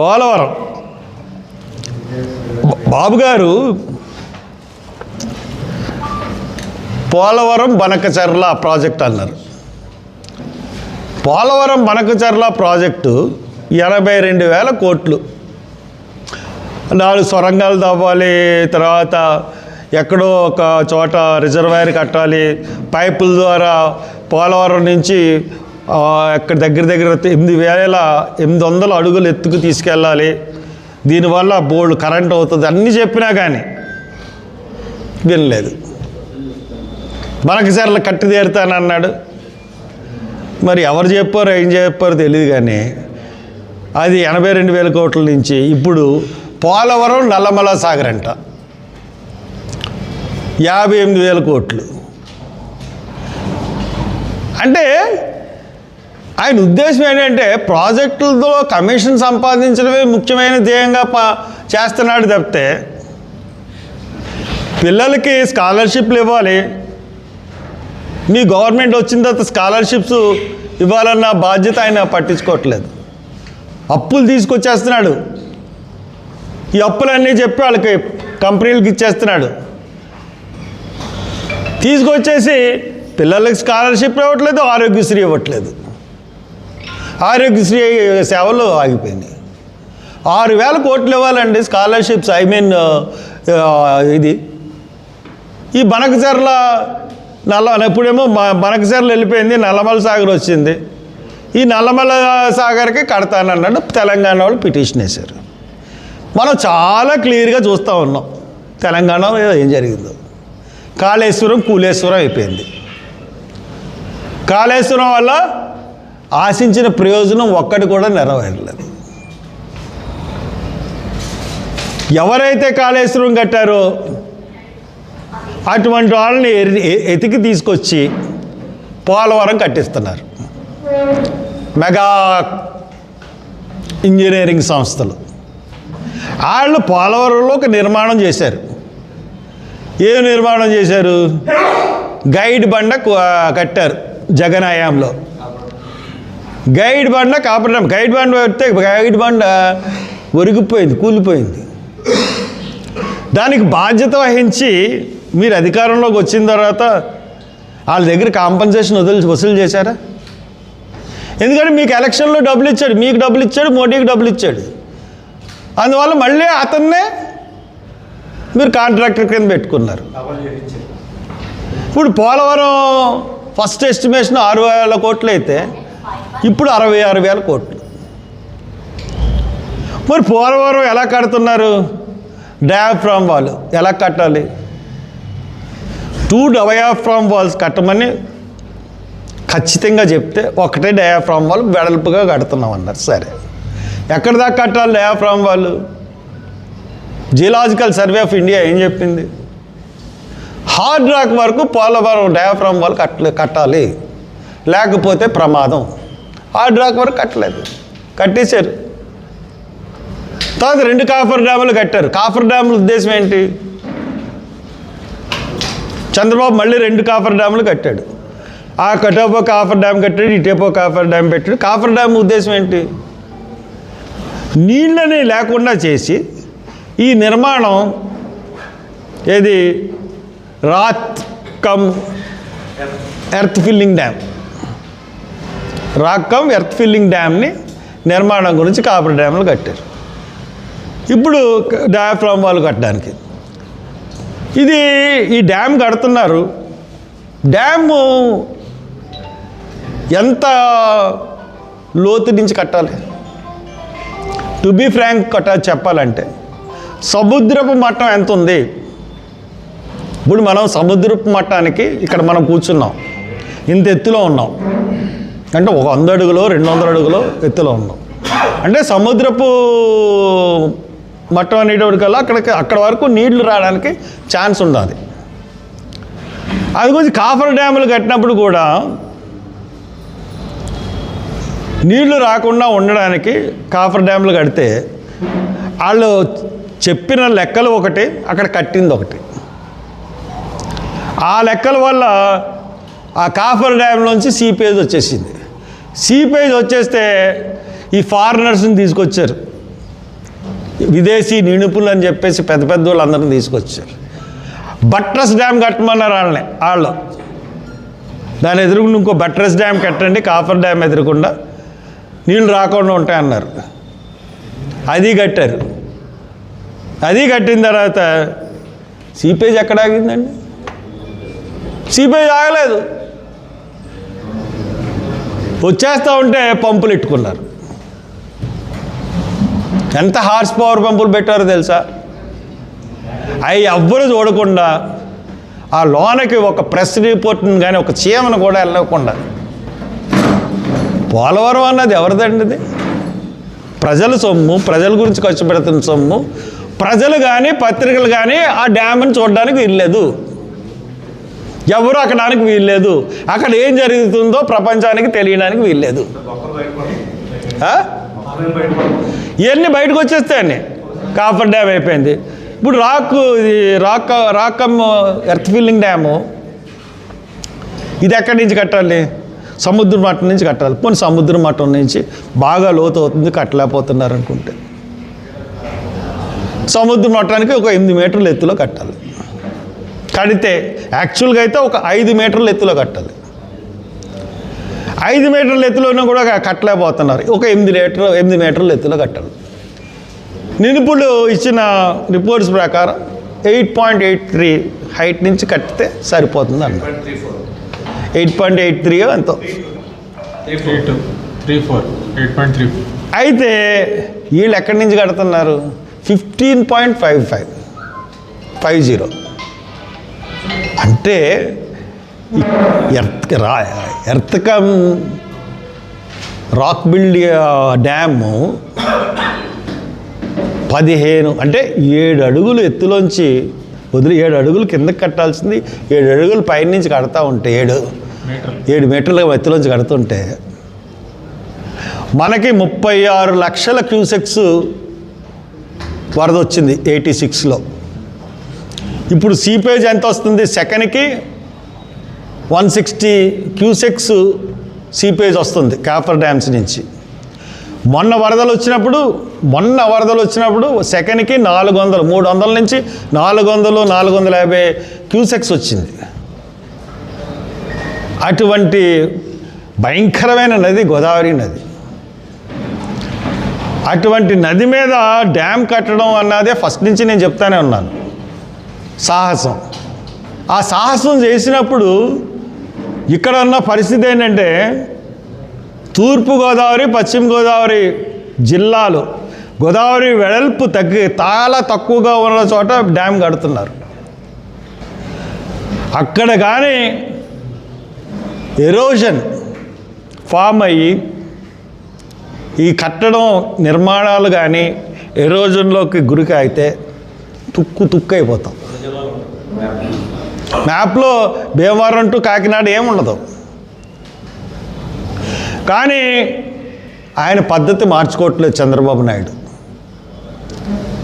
పోలవరం బాబు గారు పోలవరం బనకచర్ల ప్రాజెక్ట్ అన్నారు. పోలవరం బనకచర్ల ప్రాజెక్టు 82,000 కోట్లు. 4 సొరంగాలు తవ్వాలి, తర్వాత ఎక్కడో ఒక చోట రిజర్వాయర్ కట్టాలి, పైపుల ద్వారా పోలవరం నుంచి ఎక్కడ దగ్గర 8,800 అడుగులు ఎత్తుకు తీసుకెళ్ళాలి, దీనివల్ల బోల్డ్ కరెంట్ అవుతుంది అన్నీ చెప్పినా కానీ వినలేదు. బనకచర్ల కట్టి తీరుతానన్నాడు. మరి ఎవరు చెప్పారో ఏం చెప్పారో తెలియదు, కానీ అది 82,000 కోట్ల నుంచి ఇప్పుడు పోలవరం నల్లమల సాగర్ అంట 58,000 కోట్లు. అంటే ఆయన ఉద్దేశం ఏంటంటే ప్రాజెక్టులతో కమిషన్ సంపాదించడమే ముఖ్యమైన ధ్యేయంగా చేస్తున్నాడు తప్పితే పిల్లలకి స్కాలర్షిప్లు ఇవ్వాలి, మీ గవర్నమెంట్ వచ్చిన తర్వాత స్కాలర్షిప్స్ ఇవ్వాలన్న బాధ్యత ఆయన పట్టించుకోవట్లేదు. అప్పులు తీసుకొచ్చేస్తున్నాడు, ఈ అప్పులన్నీ చెప్పి వాళ్ళకి కంపెనీలకు ఇచ్చేస్తున్నాడు. తీసుకొచ్చేసి పిల్లలకి స్కాలర్షిప్ ఇవ్వట్లేదు, ఆరోగ్యశ్రీ ఇవ్వట్లేదు. ఆరోగ్యశ్రీ సేవలు ఆగిపోయినాయి. 6,000 కోట్లు ఇవ్వాలండి స్కాలర్షిప్స్. ఇది ఈ బనకచర్ల ఎప్పుడేమో బనకచర్ల వెళ్ళిపోయింది, నల్లమల సాగర్ వచ్చింది. ఈ నల్లమల సాగర్కి కడతానన్నాడు. తెలంగాణ వాళ్ళు పిటిషన్ వేశారు. మనం చాలా క్లియర్గా చూస్తూ ఉన్నాం తెలంగాణలో ఏం జరిగిందో. కాళేశ్వరం కూలేశ్వరం అయిపోయింది. కాళేశ్వరం వల్ల ఆశించిన ప్రయోజనం ఒక్కటి కూడా నెరవేరలేదు. ఎవరైతే కాళేశ్వరం కట్టారో అటువంటి వాళ్ళని ఎతికి తీసుకొచ్చి పోలవరం కట్టిస్తున్నారు మెగా ఇంజనీరింగ్ సంస్థలు. వాళ్ళు పోలవరంలో ఒక నిర్మాణం చేశారు. ఏ నిర్మాణం చేశారు? గైడ్ బండ కట్టారు జగన్ హయాంలో. గైడ్ బండ కాపాడం. గైడ్ బండ పెడితే గైడ్ బండ ఒరిగిపోయింది, కూలిపోయింది. దానికి బాధ్యత వహించి మీరు అధికారంలోకి వచ్చిన తర్వాత వాళ్ళ దగ్గర కాంపన్సేషన్ వసూలు చేశారా? ఎందుకంటే మీకు ఎలక్షన్లో డబ్బులు ఇచ్చాడు, మీకు డబ్బులు ఇచ్చాడు, మోడీకి డబ్బులు ఇచ్చాడు. అందువల్ల మళ్ళీ అతన్నే మీరు కాంట్రాక్టర్ కింద పెట్టుకున్నారు. ఇప్పుడు పోలవరం ఫస్ట్ ఎస్టిమేషన్ 6,000 కోట్లు అయితే ఇప్పుడు 66,000 కోట్లు. మరి పోలవరం ఎలా కడుతున్నారు? డయాఫ్రామ్ వాల్ ఎలా కట్టాలి? 2 డయాఫ్రామ్ వాల్స్ కట్టమని ఖచ్చితంగా చెప్తే ఒకటే డయాఫ్రామ్ వాల్ వెడల్పుగా కడుతున్నాం అన్నారు. సరే, ఎక్కడి దాకా కట్టాలి డయాఫ్రామ్ వాళ్ళు? జియోలాజికల్ సర్వే ఆఫ్ ఇండియా ఏం చెప్పింది? హార్డ్ రాక్ వరకు పోలవరం డయాఫ్రామ్ వాల్ కట్టాలి, లేకపోతే ప్రమాదం. హార్డ్ రాక్ వరకు కట్టలేదు, కట్టేశారు. తర్వాత 2 కాఫర్ డ్యాములు కట్టారు. కాఫర్ డ్యాముల ఉద్దేశం ఏంటి? చంద్రబాబు మళ్ళీ 2 కాఫర్ డ్యాములు కట్టాడు. ఆ కటోపో కాఫర్ డ్యామ్ కట్టాడు, ఇటేపో కాఫర్ డ్యామ్ పెట్టాడు. కాఫర్ డ్యామ్ ఉద్దేశం ఏంటి? నీళ్ళని లేకుండా చేసి ఈ నిర్మాణం ఏది rock cum earth filling dam, rock cum earth filling డ్యామ్ని నిర్మాణం గురించి కాఫర్ డ్యాములు కట్టారు. ఇప్పుడు డయాఫ్రామ్ వాల్ కట్టడానికి ఈ డ్యామ్ కడుతున్నారు. డ్యాము ఎంత లోతు నుంచి కట్టాలి? టు బీ ఫ్రాంక్ చెప్పాలంటే సముద్రపు మట్టం ఎంత ఉంది? ఇప్పుడు మనం సముద్రపు మట్టానికి ఇక్కడ మనం కూర్చున్నాం, ఇంత ఎత్తులో ఉన్నాం. అంటే ఒక 100 అడుగులో 200 అడుగులో ఎత్తులో ఉన్నాం. అంటే సముద్రపు మట్టం అనేటప్పటికల్లా అక్కడ వరకు నీళ్లు రావడానికి ఛాన్స్ ఉండాలి. అది కొంచెం కాఫర్ డ్యాములు కట్టినప్పుడు కూడా నీళ్లు రాకుండా ఉండడానికి కాఫర్ డ్యాములు కడితే వాళ్ళు చెప్పిన లెక్కలు ఒకటి, అక్కడ కట్టింది ఒకటి. ఆ లెక్కల వల్ల ఆ కాఫర్ డ్యామ్లోంచి సీపేజ్ వచ్చేసింది. సీపేజ్ వచ్చేస్తే ఈ ఫారినర్స్ని తీసుకొచ్చారు విదేశీ నిపుణులు అని చెప్పేసి పెద్ద పెద్ద వాళ్ళు అందరిని తీసుకొచ్చారు. బట్రస్ డ్యామ్ కట్టమన్నారు వాళ్ళు. దాని ఎదురుకుండా ఇంకో బట్రస్ డ్యామ్ కట్టండి, కాఫర్ డ్యామ్ ఎదురుకుండా నీళ్ళు రాకుండా ఉంటాయన్నారు. అది కట్టారు. అది కట్టిన తర్వాత సీపేజ్ ఎక్కడ ఆగిందండి? సీపేజ్ ఆగలేదు. వచ్చేస్తూ ఉంటే పంపులు ఇట్టుకున్నారు. ఎంత హార్స్ పవర్ పంపులు పెట్టారో తెలుసా? అవి ఎవ్వరూ చూడకుండా ఆ లోనకి ఒక ప్రెస్ రిపోర్ట్ని కానీ ఒక చీమను కూడా వెళ్ళకుండా. పోలవరం అన్నది ఎవరిదండి? ఇది ప్రజల సొమ్ము, ప్రజల గురించి ఖర్చు పెడుతున్న సొమ్ము. ప్రజలు కానీ పత్రికలు కానీ ఆ డ్యామ్ని చూడడానికి వీల్లేదు, ఎవరు అక్కడానికి వీల్లేదు, అక్కడ ఏం జరుగుతుందో ప్రపంచానికి తెలియడానికి వీల్లేదు. ఇవన్నీ బయటకు వచ్చేస్తాయండి. కాఫర్ డ్యామ్ అయిపోయింది. ఇప్పుడు రాకమ్ ఎర్త్ ఫిల్లింగ్ డ్యాము, ఇది ఎక్కడి నుంచి కట్టాలి? సముద్ర మట్టం నుంచి కట్టాలి. పోనీ సముద్ర మట్టం నుంచి బాగా లోతు అవుతుంది, కట్టలేకపోతున్నారు అనుకుంటే సముద్ర మట్టానికి ఒక 8 మీటర్ల ఎత్తులో కట్టాలి. కడితే యాక్చువల్గా అయితే ఒక 5 మీటర్ల ఎత్తులో కట్టాలి. 5 మీటర్ల ఎత్తులోనే కూడా కట్టలేకపోతున్నారు. ఒక 8 మీటర్ల ఎత్తులో కట్టాలి. నిపుణులు ఇచ్చిన రిపోర్ట్స్ ప్రకారం 8.83 హైట్ నుంచి కట్టితే సరిపోతుంది అన్నారు. 8.83 ఎంతో. అయితే వీళ్ళు ఎక్కడి నుంచి కడుతున్నారు? 15.50 అంటే ఎర్త్కమ్ రాక్ బిల్డ్ డ్యాము 15 అంటే 7 అడుగులు ఎత్తులోంచి వదిలి 7 అడుగులు కిందకి కట్టాల్సింది 7 అడుగులు పైనుంచి కడతా ఉంటే 7 మీటర్ల ఎత్తులోంచి కడుతుంటే మనకి 36 లక్షల క్యూసెక్స్ వరద వచ్చింది 86లో. ఇప్పుడు సీపేజ్ ఎంత వస్తుంది? సెకండ్కి 160 క్యూసెక్స్ సీపేజ్ వస్తుంది కాఫర్ డ్యామ్స్ నుంచి. మొన్న వరదలు వచ్చినప్పుడు సెకండ్కి 300 నుంచి 450 క్యూసెక్స్ వచ్చింది. అటువంటి భయంకరమైన నది గోదావరి నది. అటువంటి నది మీద డ్యామ్ కట్టడం అన్నదే ఫస్ట్ నుంచి నేను చెప్తానే ఉన్నాను, సాహసం. ఆ సాహసం చేసినప్పుడు ఇక్కడ ఉన్న పరిస్థితి ఏంటంటే తూర్పుగోదావరి, పశ్చిమ గోదావరి జిల్లాలు గోదావరి వెడల్పు చాలా తక్కువగా ఉన్న చోట డ్యామ్ కడుతున్నారు. అక్కడ కానీ ఎరోజన్ ఫామ్ అయ్యి ఈ కట్టడం నిర్మాణాలు కానీ ఎరోజన్లోకి గురికి అయితే తుక్కు అయిపోతాం. మ్యాప్లో భీమవరం టు కాకినాడ ఏముండదు. కానీ ఆయన పద్ధతి మార్చుకోవట్లేదు చంద్రబాబు నాయుడు.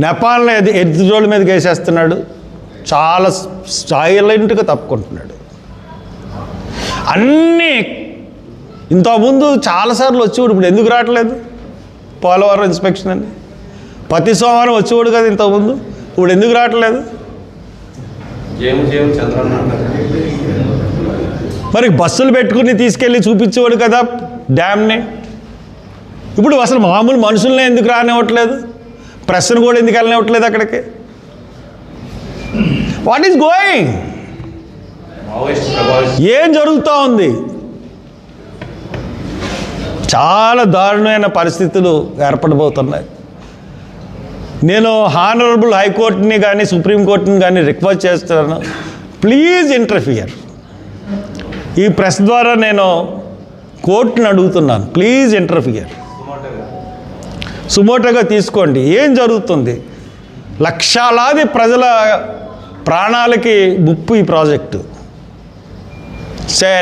నేపాల్ని ఎదురోళ్ళ మీదకి వేసేస్తున్నాడు, చాలా సైలెంట్గా తప్పుకుంటున్నాడు. అన్నీ ఇంతకుముందు చాలాసార్లు వచ్చేవాడు, ఇప్పుడు ఎందుకు రావట్లేదు? పోలవరం ఇన్స్పెక్షన్ అని ప్రతి సోమవారం వచ్చేవాడు కదా ఇంతకుముందు, ఇప్పుడు ఎందుకు రావట్లేదు? మరి బస్సులు పెట్టుకుని తీసుకెళ్ళి చూపించేవాడు కదా డ్యామ్ని. ఇప్పుడు అసలు మామూలు మనుషులనే ఎందుకు రానివ్వట్లేదు? ప్రెస్ను కూడా ఎందుకు వెళ్ళనివ్వట్లేదు అక్కడికి? What is going? ఏం జరుగుతూ ఉంది? చాలా దారుణమైన పరిస్థితులు ఏర్పడబోతున్నాయి. నేను హానరబుల్ హైకోర్టుని కానీ సుప్రీంకోర్టుని కానీ రిక్వెస్ట్ చేస్తున్నాను, ప్లీజ్ ఇంటర్ఫియర్. ఈ ప్రెస్ ద్వారా నేను కోర్టుని అడుగుతున్నాను, ప్లీజ్ ఇంటర్ఫియర్. సుమోటోగా తీసుకోండి. ఏం జరుగుతుంది? లక్షలాది ప్రజల ప్రాణాలకి ముప్పు ఈ project.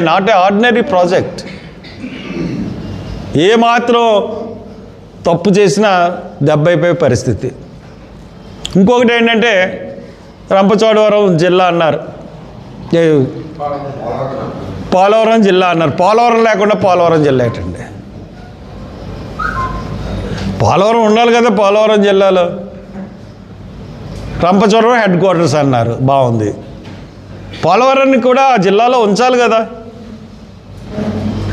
Not a ordinary project. ఏమాత్రం తప్పు చేసినా దెబ్బైపోయే పరిస్థితి. ఇంకొకటి ఏంటంటే రంపచోడవరం జిల్లా అన్నారు, పోలవరం జిల్లా అన్నారు. పోలవరం లేకుండా పోలవరం జిల్లా ఏంటండి? పోలవరం ఉండాలి కదా పోలవరం జిల్లాలో. రంపచోడవరం హెడ్ క్వార్టర్స్ అన్నారు, బాగుంది. పోలవరాన్ని కూడా ఆ జిల్లాలో ఉంచాలి కదా,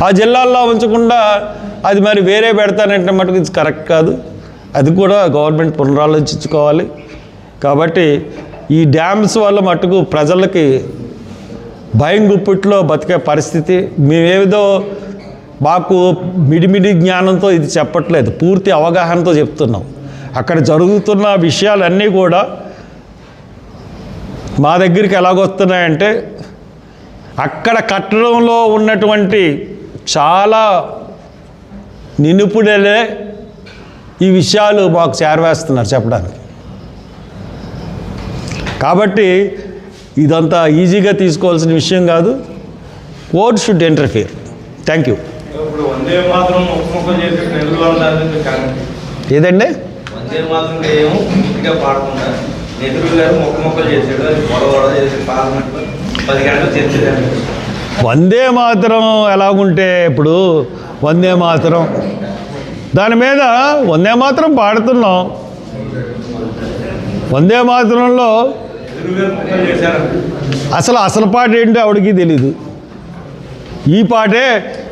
ఆ జిల్లాల్లో ఉంచకుండా అది మరి వేరే పెడతానంటే మటుకు ఇది కరెక్ట్ కాదు. అది కూడా గవర్నమెంట్ పునరాలోచించుకోవాలి. కాబట్టి ఈ డ్యామ్స్ వల్ల మటుకు ప్రజలకి భయం గుప్పిట్లో బతికే పరిస్థితి. మేమేదో మాకు మిడిమిడి జ్ఞానంతో ఇది చెప్పట్లేదు, పూర్తి అవగాహనతో చెప్తున్నాం. అక్కడ జరుగుతున్న విషయాలన్నీ కూడా మా దగ్గరికి ఎలాగొస్తున్నాయంటే, అక్కడ కట్టడంలో ఉన్నటువంటి చాలా నిపుణులే ఈ విషయాలు మాకు చేరవేస్తున్నారు చెప్పడానికి. కాబట్టి ఇదంతా ఈజీగా తీసుకోవాల్సిన విషయం కాదు. Court should interfere. Thank you. ఏదండి? వందే మాతరం ఎలాగుంటే, ఇప్పుడు వందే మాతరం దాని మీద వందే మాతరం పాడుతున్నాం. వందే మాతరంలో అసలు పాట ఏంటో ఆవిడకి తెలీదు. ఈ పాటే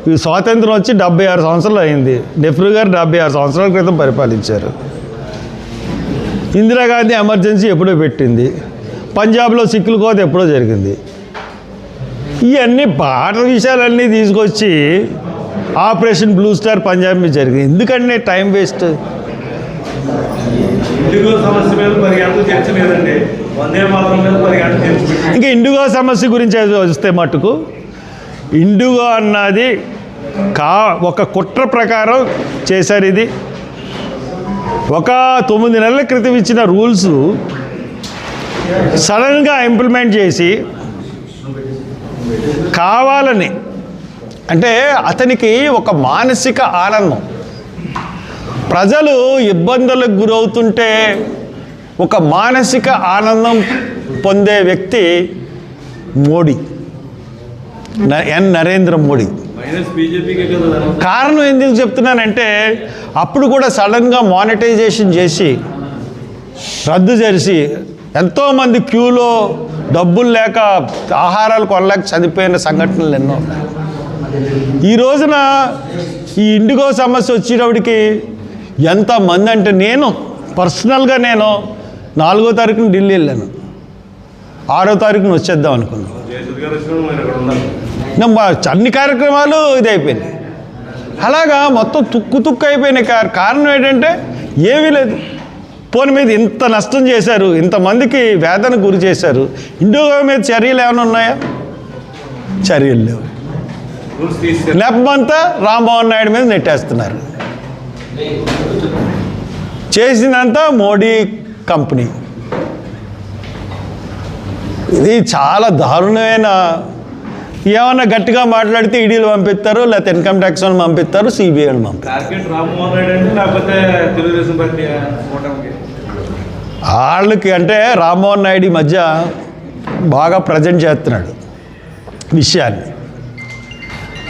ఈ స్వాతంత్రం వచ్చి 76 సంవత్సరాలు అయింది. నెహ్రూ గారు 76 సంవత్సరాల క్రితం పరిపాలించారు. ఇందిరాగాంధీ ఎమర్జెన్సీ ఎప్పుడో పెట్టింది. పంజాబ్లో సిక్కుల కోత ఎప్పుడో జరిగింది. ఇవన్నీ పాటల విషయాలన్నీ తీసుకొచ్చి ఆపరేషన్ బ్లూ స్టార్ పంజాబ్ మీద జరిగింది. ఎందుకంటే టైం వేస్ట్. ఇంకా ఇండిగో సమస్య గురించి వస్తే మటుకు, ఇండిగో అన్నది ఒక కుట్ర ప్రకారం చేశారు. ఇది ఒక 9 నెలల క్రితం ఇచ్చిన రూల్స్ సడన్గా ఇంప్లిమెంట్ చేసి కావాలని, అంటే అతనికి ఒక మానసిక ఆనందం. ప్రజలు ఇబ్బందులకు గురవుతుంటే ఒక మానసిక ఆనందం పొందే వ్యక్తి మోడీ, నరేంద్ర మోడీ. కారణం ఎందుకు చెప్తున్నానంటే, అప్పుడు కూడా సడన్గా మానిటైజేషన్ చేసి రద్దు చేసి ఎంతోమంది క్యూలో డబ్బులు లేక ఆహారాలు కొనలేక చనిపోయిన సంఘటనలు ఎన్నో. ఈ రోజున ఈ ఇండిగో సమస్య వచ్చేటప్పటికి ఎంతమంది అంటే, నేను పర్సనల్గా 4వ తారీఖున ఢిల్లీ వెళ్ళాను, 6వ తారీఖున వచ్చేద్దాం అనుకున్నాను. అన్ని కార్యక్రమాలు ఇది అయిపోయినాయి. అలాగా మొత్తం తుక్కు అయిపోయినాయి. కారణం ఏంటంటే ఏమీ లేదు. పోనీ మీద ఇంత నష్టం చేశారు, ఇంతమందికి వేదనకు గురి చేశారు. ఇండిగో మీద చర్యలు ఏమైనా ఉన్నాయా? చర్యలు లేవు. నెపమంతా రామ్మోహన్ నాయుడు మీద నెట్టేస్తున్నారు. చేసిందంతా మోడీ కంపెనీ. ఇది చాలా దారుణమైన. ఏమన్నా గట్టిగా మాట్లాడితే ఈడీలు పంపిస్తారు, లేకపోతే ఇన్కమ్ ట్యాక్స్ వాళ్ళు పంపిస్తారు, సిబిఐలు పంపిస్తారు. వాళ్ళకి అంటే రామ్మోహన్ నాయుడు ఈ మధ్య బాగా ప్రజెంట్ చేస్తున్నాడు విషయాన్ని.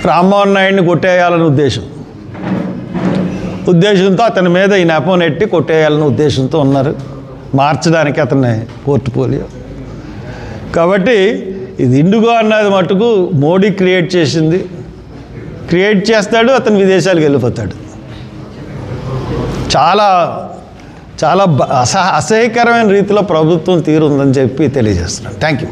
రామ్మోహన్ నాయుడిని కొట్టేయాలనే ఉద్దేశంతో అతని మీద ఈ నెపం నెట్టి కొట్టేయాలనే ఉద్దేశంతో ఉన్నారు, మార్చడానికి అతన్ని పోర్ట్ఫోలియో. కాబట్టి ఇది ఇండిగో అన్నది మటుకు మోడీ క్రియేట్ చేసింది. క్రియేట్ చేస్తాడు, అతను విదేశాలకు వెళ్ళిపోతాడు. చాలా చాలా అసహ్యకరమైన రీతిలో ప్రభుత్వం తీరుందని చెప్పి తెలియజేస్తున్నాను. Thank you.